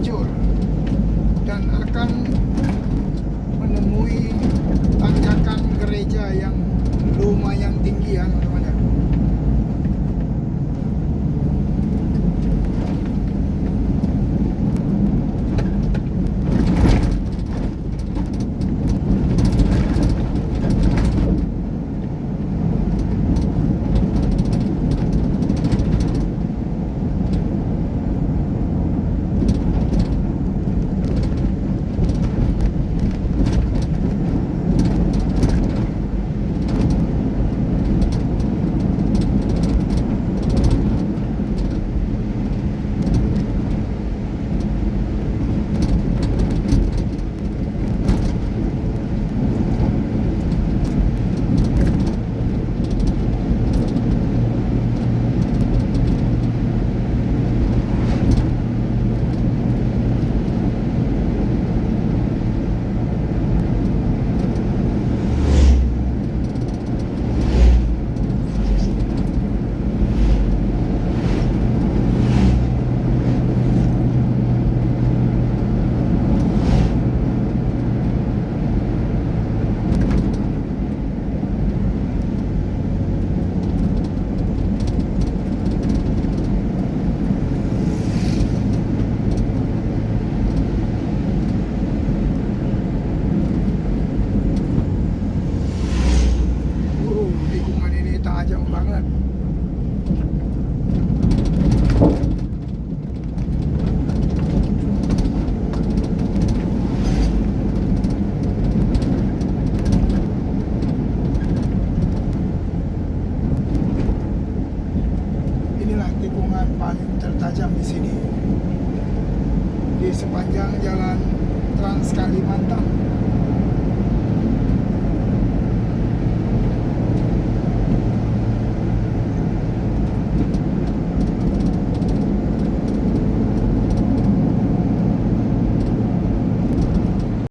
hancur dan akan menemui tanjakan gereja yang lumayan tinggi ya teman-teman ya. Tikungan ini tajam banget. Inilah tikungan paling tertajam di sini di sepanjang jalan Trans Kalimantan.